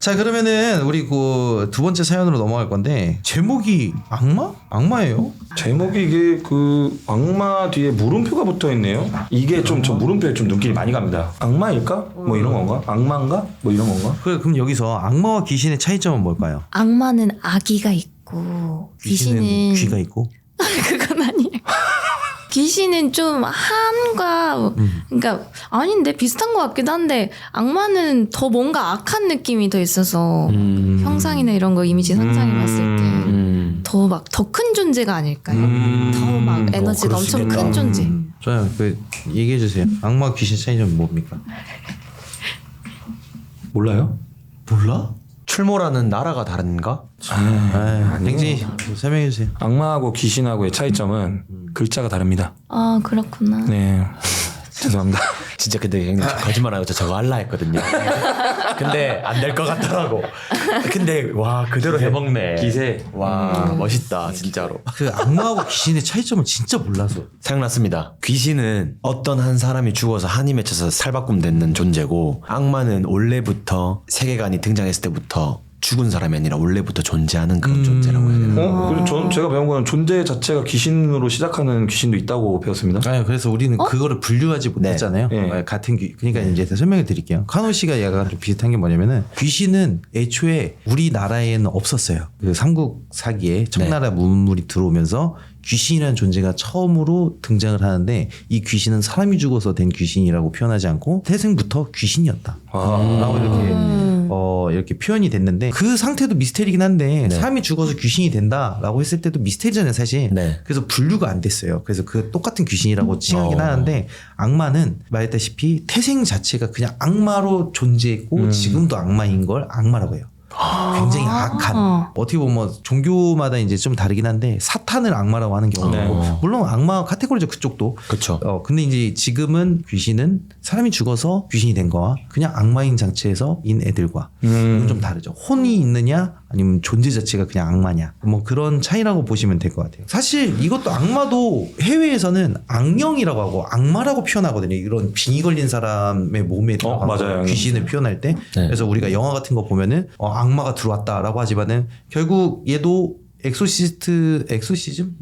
자, 그러면은 우리 그 두 번째 사연으로 넘어갈 건데 제목이 악마? 악마예요? 제목이 이게 그 악마 뒤에 물음표가 붙어 있네요. 이게 좀 저 물음표에 좀 눈길이 많이 갑니다. 악마일까? 뭐 이런 건가? 악마인가? 뭐 이런 건가? 그럼 여기서 악마와 귀신의 차이점은 뭘까요? 악마는 아기가 있고 귀신은 귀가 있고. 그건 아니에요. 귀신은 좀 한과 그러니까 아닌데 비슷한 것 같기도 한데 악마는 더 뭔가 악한 느낌이 더 있어서 형상이나 이런 거 이미지 상상해 봤을 때 더 막 더 큰 존재가 아닐까요? 더 막 에너지가 그럴 수 엄청 있겠다. 큰 존재. 좋아요. 그 얘기해 주세요. 악마와 귀신 차이점은 뭡니까? 몰라요? 몰라? 출몰하는 나라가 다른가? 굉장히 설명해 주세요. 악마하고 귀신하고의 차이점은 글자가 다릅니다. 아 그렇구나. 네. 죄송합니다. 진짜 근데 형님 저 거짓말하고 저 저거 할라 했거든요. 근데 안 될 것 같더라고. 근데 와 그대로 해먹네. 기세. 와 멋있다 진짜로. 그 악마하고 귀신의 차이점을 진짜 몰라서. 생각났습니다. 귀신은 어떤 한 사람이 죽어서 한이 맺혀서 살바꿈 되는 존재고 악마는 원래부터 세계관이 등장했을 때부터 죽은 사람이 아니라 원래부터 존재하는 그런 존재라고 해야 되나? 그리고 제가 배운 거는 존재 자체가 귀신으로 시작하는 귀신도 있다고 배웠습니다. 아니, 그래서 우리는 그거를 분류하지 못했잖아요. 네. 같은 그러니까 이제 설명을 드릴게요. 카노 씨가 약간 좀 비슷한 게 뭐냐면은 귀신은 애초에 우리나라에는 없었어요. 그 삼국 사기에 청나라 문물이 들어오면서 귀신이라는 존재가 처음으로 등장을 하는데 이 귀신은 사람이 죽어서 된 귀신이라고 표현하지 않고 태생부터 귀신이었다. 라고 이렇게 표현이 됐는데 그 상태도 미스테리긴 한데 사람이 죽어서 귀신이 된다라고 했을 때도 미스테리잖아요 사실. 네. 그래서 분류가 안 됐어요. 그래서 그 똑같은 귀신이라고 칭하긴 하는데 악마는 말했다시피 태생 자체가 그냥 악마로 존재했고 지금도 악마인 걸 악마라고 해요. 굉장히 악한. 어떻게 보면 뭐 종교마다 이제 좀 다르긴 한데 사탄을 악마라고 하는 경우도 있고 물론 악마 카테고리죠 그쪽도. 그렇죠. 근데 이제 지금은 귀신은 사람이 죽어서 귀신이 된 거와 그냥 악마인 장치에서 인 애들과 이건 좀 다르죠. 혼이 있느냐 아니면 존재 자체가 그냥 악마냐 뭐 그런 차이라고 보시면 될 것 같아요. 사실 이것도 악마도 해외에서는 악령이라고 하고 악마라고 표현하거든요. 이런 빙이 걸린 사람의 몸에 들어간 맞아요. 귀신을 표현할 때. 그래서 우리가 영화 같은 거 보면은 악마가 들어왔다라고 하지만은 결국 얘도 엑소시즘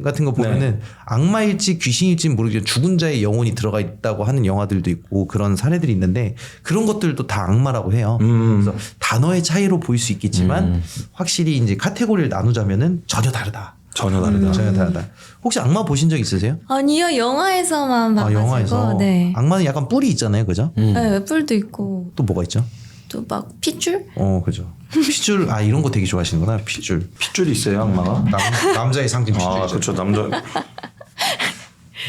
같은 거 보면은 악마일지 귀신일지 모르겠지만 죽은 자의 영혼이 들어가 있다고 하는 영화들도 있고 그런 사례들이 있는데 그런 것들도 다 악마라고 해요. 그래서 단어의 차이로 보일 수 있겠지만 확실히 이제 카테고리를 나누자면은 전혀 다르다. 전혀 다르다. 전혀 다르다. 혹시 악마 보신 적 있으세요? 아니요 영화에서만 봐가지고. 영화에서. 네. 악마는 약간 뿔이 있잖아요, 그죠? 네, 뿔도 있고 또 뭐가 있죠? 또 막 핏줄? 그죠. 핏줄 이런 거 되게 좋아하시는구나. 핏줄. 핏줄이 있어요, 악마가? 남자의 상징 핏줄. 그렇죠. 남자.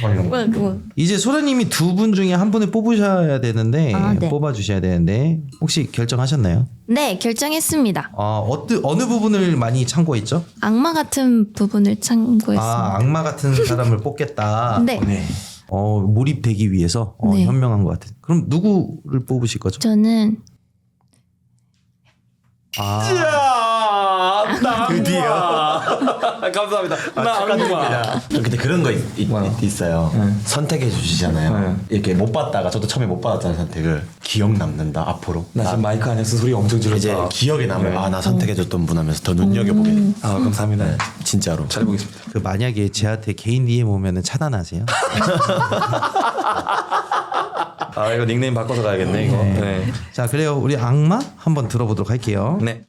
뭐야 그거. 이제 소라님이 두 분 중에 한 분을 뽑으셔야 되는데 네. 뽑아주셔야 되는데 혹시 결정하셨나요? 네 결정했습니다. 어느 부분을 많이 참고했죠? 악마 같은 부분을 참고했습니다. 악마 같은 사람을 뽑겠다. 네. 몰입되기 위해서 네. 현명한 것 같아요. 그럼 누구를 뽑으실 거죠? 저는 드디어. 감사합니다. 나 축하드립니다. 근데 그런 거 있어요. 선택해 주시잖아요. 이렇게 못 받다가 저도 처음에 못 받았잖아요 선택을. 기억 남는다 앞으로. 나 지금 마이크 안에서 소리 엄청 이제 질렀다. 기억에 남아요. 나 선택해줬던 분 하면서 더 눈여겨보게 돼. 감사합니다. 진짜로. 잘 보겠습니다. 그 만약에 제한테 개인 DM 오면은 차단하세요. 이거 닉네임 바꿔서 가야겠네 이거. 네. 자, 그래요. 우리 악마 한번 들어보도록 할게요. 네.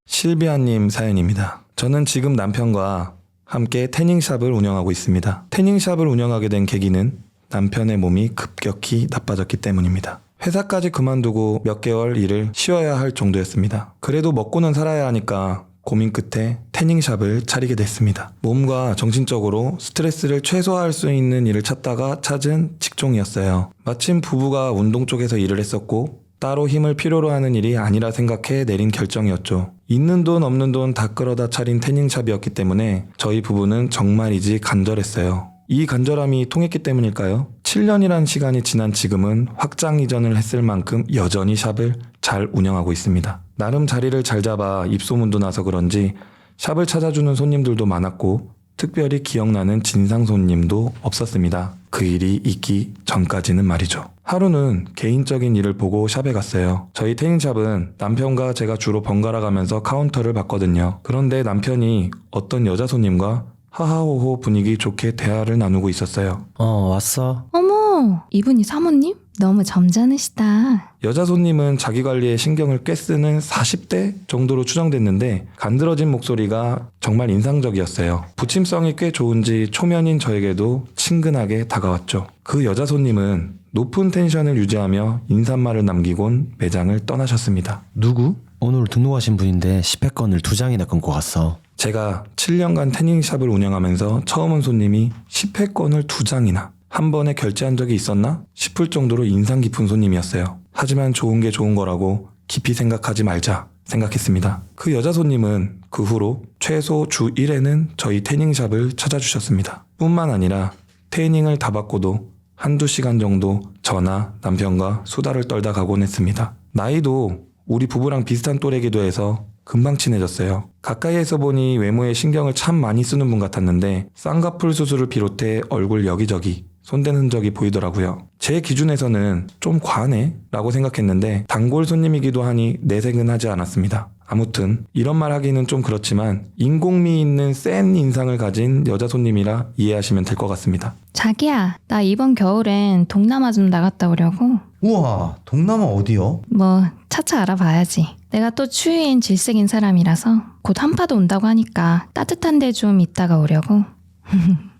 실비아님 사연입니다. 저는 지금 남편과 함께 태닝샵을 운영하고 있습니다. 태닝샵을 운영하게 된 계기는 남편의 몸이 급격히 나빠졌기 때문입니다. 회사까지 그만두고 몇 개월 일을 쉬어야 할 정도였습니다. 그래도 먹고는 살아야 하니까 고민 끝에 태닝샵을 차리게 됐습니다. 몸과 정신적으로 스트레스를 최소화할 수 있는 일을 찾다가 찾은 직종이었어요. 마침 부부가 운동 쪽에서 일을 했었고 따로 힘을 필요로 하는 일이 아니라 생각해 내린 결정이었죠. 있는 돈 없는 돈 다 끌어다 차린 태닝샵이었기 때문에 저희 부부는 정말이지 간절했어요. 이 간절함이 통했기 때문일까요? 7년이란 시간이 지난 지금은 확장 이전을 했을 만큼 여전히 샵을 잘 운영하고 있습니다. 나름 자리를 잘 잡아 입소문도 나서 그런지 샵을 찾아주는 손님들도 많았고 특별히 기억나는 진상 손님도 없었습니다. 그 일이 있기 전까지는 말이죠. 하루는 개인적인 일을 보고 샵에 갔어요. 저희 태닝샵은 남편과 제가 주로 번갈아 가면서 카운터를 봤거든요. 그런데 남편이 어떤 여자 손님과 하하호호 분위기 좋게 대화를 나누고 있었어요. 왔어. 어머, 이분이 사모님? 너무 점잖으시다. 여자 손님은 자기 관리에 신경을 꽤 쓰는 40대 정도로 추정됐는데 간드러진 목소리가 정말 인상적이었어요. 부침성이 꽤 좋은지 초면인 저에게도 친근하게 다가왔죠. 그 여자 손님은 높은 텐션을 유지하며 인사말을 남기곤 매장을 떠나셨습니다. 누구? 오늘 등록하신 분인데 10회권을 2장이나 끊고 갔어. 제가 7년간 태닝샵을 운영하면서 처음 온 손님이 10회권을 2장이나 한 번에 결제한 적이 있었나 싶을 정도로 인상 깊은 손님이었어요. 하지만 좋은 게 좋은 거라고 깊이 생각하지 말자 생각했습니다. 그 여자 손님은 그 후로 최소 주 1회는 저희 태닝샵을 찾아주셨습니다. 뿐만 아니라 태닝을 다 받고도 한두 시간 정도 저나 남편과 수다를 떨다 가곤 했습니다. 나이도 우리 부부랑 비슷한 또래기도 해서 금방 친해졌어요. 가까이에서 보니 외모에 신경을 참 많이 쓰는 분 같았는데 쌍꺼풀 수술을 비롯해 얼굴 여기저기 손댄 흔적이 보이더라고요. 제 기준에서는 좀 과하네 라고 생각했는데 단골 손님이기도 하니 내색은 하지 않았습니다. 아무튼 이런 말 하기는 좀 그렇지만 인공미 있는 센 인상을 가진 여자 손님이라 이해하시면 될 것 같습니다. 자기야, 나 이번 겨울엔 동남아 좀 나갔다 오려고. 우와, 동남아 어디요? 뭐 차차 알아봐야지. 내가 또 추위엔 질색인 사람이라서 곧 한파도 온다고 하니까 따뜻한 데 좀 있다가 오려고.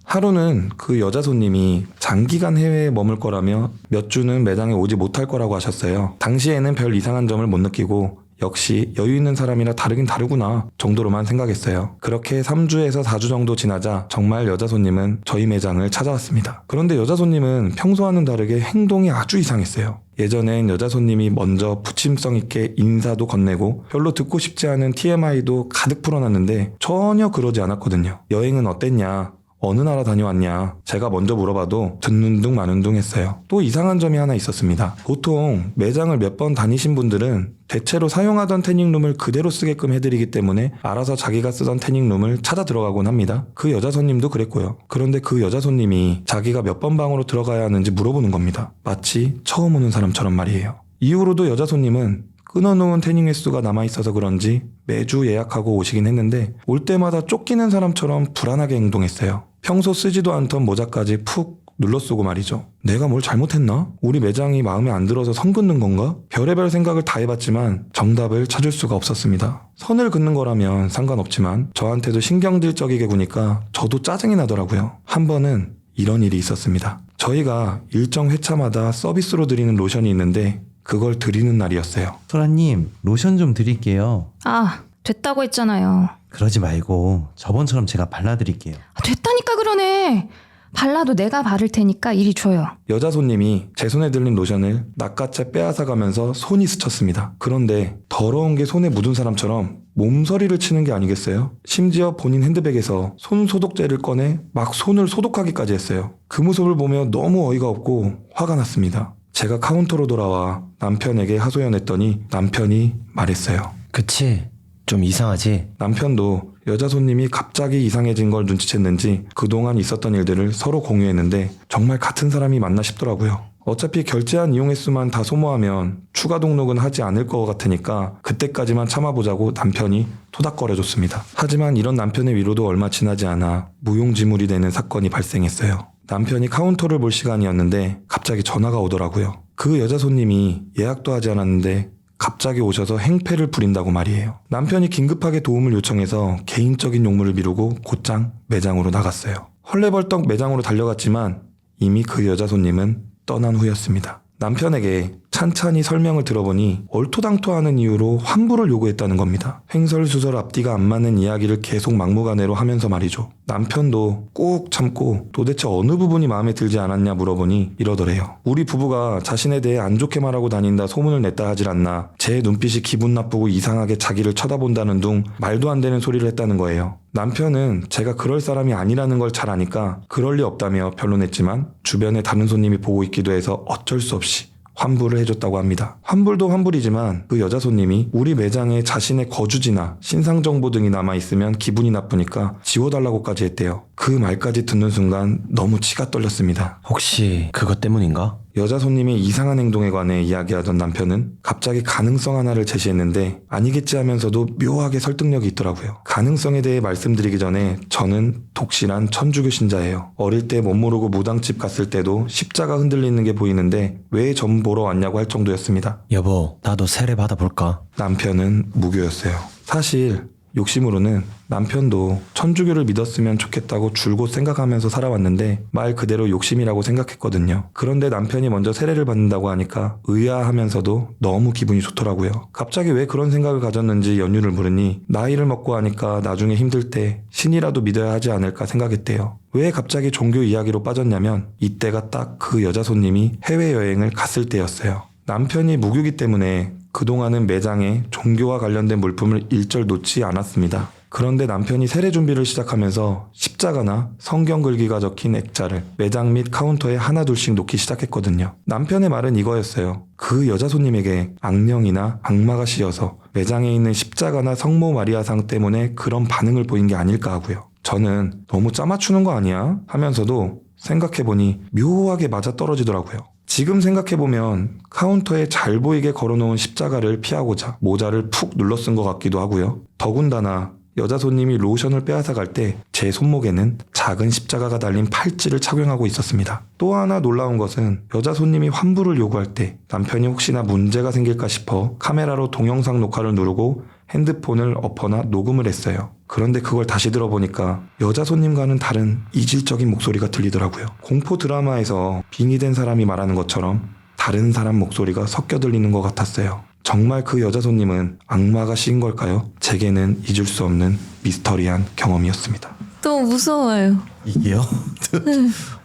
하루는 그 여자 손님이 장기간 해외에 머물 거라며 몇 주는 매장에 오지 못할 거라고 하셨어요. 당시에는 별 이상한 점을 못 느끼고 역시 여유 있는 사람이라 다르긴 다르구나 정도로만 생각했어요. 그렇게 3주에서 4주 정도 지나자 정말 여자 손님은 저희 매장을 찾아왔습니다. 그런데 여자 손님은 평소와는 다르게 행동이 아주 이상했어요. 예전엔 여자 손님이 먼저 부침성 있게 인사도 건네고 별로 듣고 싶지 않은 TMI도 가득 풀어놨는데 전혀 그러지 않았거든요. 여행은 어땠냐? 어느 나라 다녀왔냐? 제가 먼저 물어봐도 듣는 둥 마는 둥 했어요. 또 이상한 점이 하나 있었습니다. 보통 매장을 몇 번 다니신 분들은 대체로 사용하던 태닝룸을 그대로 쓰게끔 해드리기 때문에 알아서 자기가 쓰던 태닝룸을 찾아 들어가곤 합니다. 그 여자 손님도 그랬고요. 그런데 그 여자 손님이 자기가 몇 번 방으로 들어가야 하는지 물어보는 겁니다. 마치 처음 오는 사람처럼 말이에요. 이후로도 여자 손님은 끊어놓은 태닝 횟수가 남아있어서 그런지 매주 예약하고 오시긴 했는데 올 때마다 쫓기는 사람처럼 불안하게 행동했어요. 평소 쓰지도 않던 모자까지 푹 눌러 쓰고 말이죠. 내가 뭘 잘못했나? 우리 매장이 마음에 안 들어서 선 긋는 건가? 별의별 생각을 다 해봤지만 정답을 찾을 수가 없었습니다. 선을 긋는 거라면 상관없지만 저한테도 신경질적이게 구니까 저도 짜증이 나더라고요. 한 번은 이런 일이 있었습니다. 저희가 일정 회차마다 서비스로 드리는 로션이 있는데 그걸 드리는 날이었어요. 소라님, 로션 좀 드릴게요. 아, 됐다고 했잖아요. 그러지 말고 저번처럼 제가 발라드릴게요. 아, 됐다니까 그러네. 발라도 내가 바를 테니까 이리 줘요. 여자 손님이 제 손에 들린 로션을 낚아채 빼앗아 가면서 손이 스쳤습니다. 그런데 더러운 게 손에 묻은 사람처럼 몸서리를 치는 게 아니겠어요? 심지어 본인 핸드백에서 손 소독제를 꺼내 막 손을 소독하기까지 했어요. 그 모습을 보며 너무 어이가 없고 화가 났습니다. 제가 카운터로 돌아와 남편에게 하소연했더니 남편이 말했어요. 그치? 좀 이상하지? 남편도 여자 손님이 갑자기 이상해진 걸 눈치챘는지 그동안 있었던 일들을 서로 공유했는데 정말 같은 사람이 맞나 싶더라고요. 어차피 결제한 이용 횟수만 다 소모하면 추가 등록은 하지 않을 것 같으니까 그때까지만 참아보자고 남편이 토닥거려줬습니다. 하지만 이런 남편의 위로도 얼마 지나지 않아 무용지물이 되는 사건이 발생했어요. 남편이 카운터를 볼 시간이었는데 갑자기 전화가 오더라고요. 그 여자 손님이 예약도 하지 않았는데 갑자기 오셔서 행패를 부린다고 말이에요. 남편이 긴급하게 도움을 요청해서 개인적인 용무를 미루고 곧장 매장으로 나갔어요. 헐레벌떡 매장으로 달려갔지만 이미 그 여자 손님은 떠난 후였습니다. 남편에게 찬찬히 설명을 들어보니 얼토당토하는 이유로 환불을 요구했다는 겁니다. 횡설수설 앞뒤가 안 맞는 이야기를 계속 막무가내로 하면서 말이죠. 남편도 꾹 참고 도대체 어느 부분이 마음에 들지 않았냐 물어보니 이러더래요. 우리 부부가 자신에 대해 안 좋게 말하고 다닌다 소문을 냈다 하질 않나. 제 눈빛이 기분 나쁘고 이상하게 자기를 쳐다본다는 둥 말도 안 되는 소리를 했다는 거예요. 남편은 제가 그럴 사람이 아니라는 걸 잘 아니까 그럴 리 없다며 변론했지만 주변에 다른 손님이 보고 있기도 해서 어쩔 수 없이 환불을 해줬다고 합니다. 환불도 환불이지만 그 여자 손님이 우리 매장에 자신의 거주지나 신상 정보 등이 남아있으면 기분이 나쁘니까 지워달라고까지 했대요. 그 말까지 듣는 순간 너무 치가 떨렸습니다. 혹시 그것 때문인가? 여자 손님의 이상한 행동에 관해 이야기하던 남편은 갑자기 가능성 하나를 제시했는데 아니겠지 하면서도 묘하게 설득력이 있더라고요. 가능성에 대해 말씀드리기 전에 저는 독실한 천주교 신자예요. 어릴 때 못 모르고 무당집 갔을 때도 십자가 흔들리는 게 보이는데 왜 점 보러 왔냐고 할 정도였습니다. 여보, 나도 세례 받아볼까? 남편은 무교였어요. 사실 욕심으로는 남편도 천주교를 믿었으면 좋겠다고 줄곧 생각하면서 살아왔는데 말 그대로 욕심이라고 생각했거든요. 그런데 남편이 먼저 세례를 받는다고 하니까 의아하면서도 너무 기분이 좋더라고요. 갑자기 왜 그런 생각을 가졌는지 연유를 물으니 나이를 먹고 하니까 나중에 힘들 때 신이라도 믿어야 하지 않을까 생각했대요. 왜 갑자기 종교 이야기로 빠졌냐면 이때가 딱 그 여자 손님이 해외여행을 갔을 때였어요. 남편이 무교기 때문에 그동안은 매장에 종교와 관련된 물품을 일절 놓지 않았습니다. 그런데 남편이 세례 준비를 시작하면서 십자가나 성경 글귀가 적힌 액자를 매장 및 카운터에 하나둘씩 놓기 시작했거든요. 남편의 말은 이거였어요. 그 여자 손님에게 악령이나 악마가 씌어서 매장에 있는 십자가나 성모 마리아상 때문에 그런 반응을 보인 게 아닐까 하고요. 저는 너무 짜맞추는 거 아니야? 하면서도 생각해보니 묘하게 맞아떨어지더라고요. 지금 생각해보면 카운터에 잘 보이게 걸어놓은 십자가를 피하고자 모자를 푹 눌러 쓴 것 같기도 하고요. 더군다나 여자 손님이 로션을 빼앗아 갈 때 제 손목에는 작은 십자가가 달린 팔찌를 착용하고 있었습니다. 또 하나 놀라운 것은 여자 손님이 환불을 요구할 때 남편이 혹시나 문제가 생길까 싶어 카메라로 동영상 녹화를 누르고 핸드폰을 엎어나 녹음을 했어요. 그런데 그걸 다시 들어보니까 여자 손님과는 다른 이질적인 목소리가 들리더라고요. 공포 드라마에서 빙의된 사람이 말하는 것처럼 다른 사람 목소리가 섞여 들리는 것 같았어요. 정말 그 여자 손님은 악마가 씌인 걸까요? 제게는 잊을 수 없는 미스터리한 경험이었습니다. 또 무서워요. 이게요?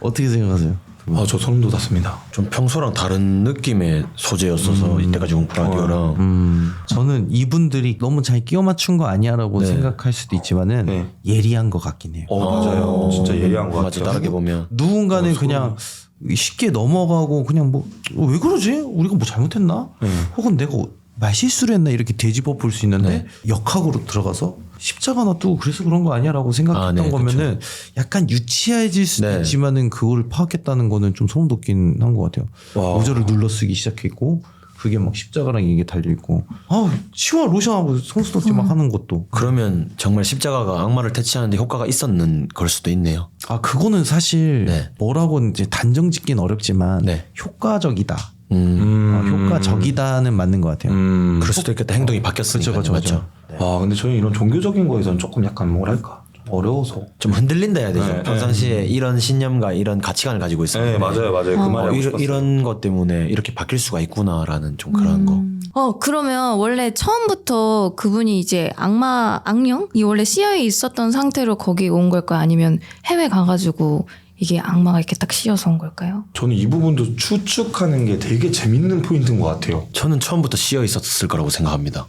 어떻게 생각하세요? 저 소름 돋았습니다. 좀 평소랑 다른 느낌의 소재였어서 이때까지 라디오랑 저는 이분들이 너무 잘 끼워 맞춘 거 아니야라고 네. 생각할 수도 있지만은 네. 예리한 것 같긴 해요. 맞아요. 진짜 예리한 것 맞아, 같아요. 다르게 보면 누군가는 그냥 쉽게 넘어가고 그냥 뭐 왜 그러지? 우리가 뭐 잘못했나? 혹은 내가 말실수를 했나 이렇게 되짚어 볼 수 있는데 역학으로 들어가서 십자가나 뜨고 그래서 그런 거 아니야라고 생각했던 네, 거면은 약간 유치해질 수도 네. 있지만은 그거를 파악했다는 거는 좀 소름 돋긴 한 것 같아요. 와. 모자를 눌러 쓰기 시작했고 그게 막 십자가랑 이게 달려 있고 치마 로션하고 손수덕지 막 하는 것도 그러면 정말 십자가가 악마를 퇴치하는데 효과가 있었는 걸 수도 있네요. 그거는 사실 네. 뭐라고 이제 단정 짓긴 어렵지만 네. 효과적이다. 효과적이다는 맞는 것 같아요. 그럴 수도 있겠다. 행동이 바뀌었으니까. 그쵸. 맞죠. 근데 저는 이런 종교적인 거에서는 조금 약간 뭐랄까 좀 어려워서. 좀 흔들린다 해야 되죠. 네, 평상시에 이런 신념과 이런 가치관을 가지고 있었는데 네, 맞아요. 그 말이 하고 싶었어요. 이런 것 때문에 이렇게 바뀔 수가 있구나라는 좀 그런 거. 그러면 원래 처음부터 그분이 이제 악령이 원래 씌여 있었던 상태로 거기 온 걸까요? 아니면 해외 가가지고 이게 악마가 이렇게 딱 씌어서 온 걸까요? 저는 이 부분도 추측하는 게 되게 재밌는 포인트인 것 같아요. 저는 처음부터 씌어 있었을 거라고 생각합니다.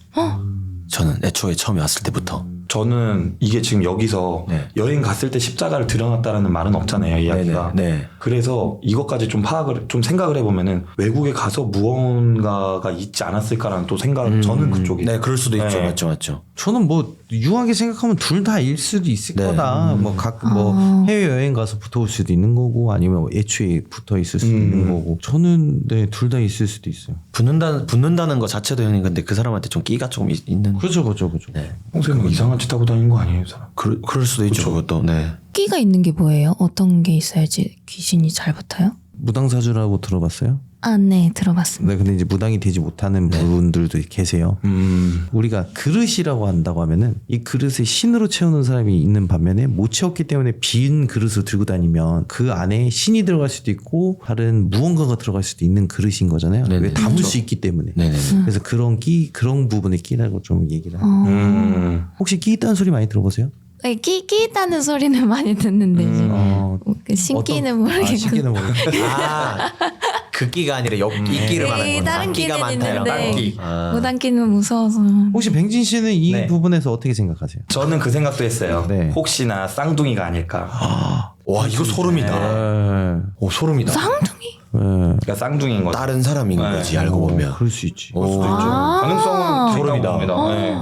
저는 애초에 처음에 왔을 때부터. 저는 이게 지금 여기서 네. 여행 갔을 때 십자가를 들여놨다라는 말은 없잖아요, 이야기가. 네. 그래서 이것까지 좀 좀 생각을 해보면은 외국에 가서 무언가가 있지 않았을까라는 또 생각, 저는 그쪽이. 네, 그럴 수도 있죠. 네. 맞죠. 저는 뭐 유하게 생각하면 둘 다일 수도 있을 네. 거다. 뭐 해외 여행 가서 붙어 올 수도 있는 거고 아니면 애초에 붙어 있을 수도 있는 거고. 저는 둘 다 있을 수도 있어요. 붙는다는 것 자체도 형님 근데 그 사람한테 좀 끼가 조금 있는. 그렇죠. 네. 평소에 뭐 이상한 짓 하고 다니는 거 아니에요, 이 사람? 그럴 수도 있죠. 그것도. 네. 끼가 있는 게 뭐예요? 어떤 게 있어야지 귀신이 잘 붙어요? 무당사주라고 들어봤어요? 네, 들어봤습니다. 네, 근데 이제 무당이 되지 못하는 분들도 계세요. 우리가 그릇이라고 한다고 하면은 이 그릇에 신으로 채우는 사람이 있는 반면에 못 채웠기 때문에 빈 그릇을 들고 다니면 그 안에 신이 들어갈 수도 있고 다른 무언가가 들어갈 수도 있는 그릇인 거잖아요. 네네, 왜 담을 그렇죠. 수 있기 때문에. 네네. 그래서 그런 부분에 끼라고 좀 얘기를 하고. 혹시 끼 있다는 소리 많이 들어보세요? 네, 끼 있다는 소리는 많이 듣는데 신기는 모르겠고. 신기는 모르겠고. 그 끼가 아니라 이끼를 말하는 거예요. 다른 끼가 끼는 많다 이런 있는데 끼. 무당끼는 무서워서. 혹시 뱅진 씨는 이 네. 부분에서 어떻게 생각하세요? 저는 그 생각도 했어요. 네. 혹시나 쌍둥이가 아닐까. 와 이거 소름이다. 네. 오 소름이다. 쌍둥이? 네. 그러니까 쌍둥이인 거죠. 다른 사람인 네. 거지 알고 보면. 그럴 수 있지. 오. 가능성은 소름이다. 봅니다. 네.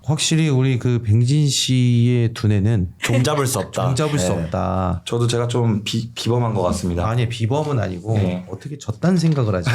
확실히 우리 그 뱅진 씨의 두뇌는 종잡을 수 없다. 종잡을 수 네. 없다. 저도 제가 좀 비범한 것 같습니다. 아니 비범은 아니고 네. 어떻게 졌다는 생각을 하지?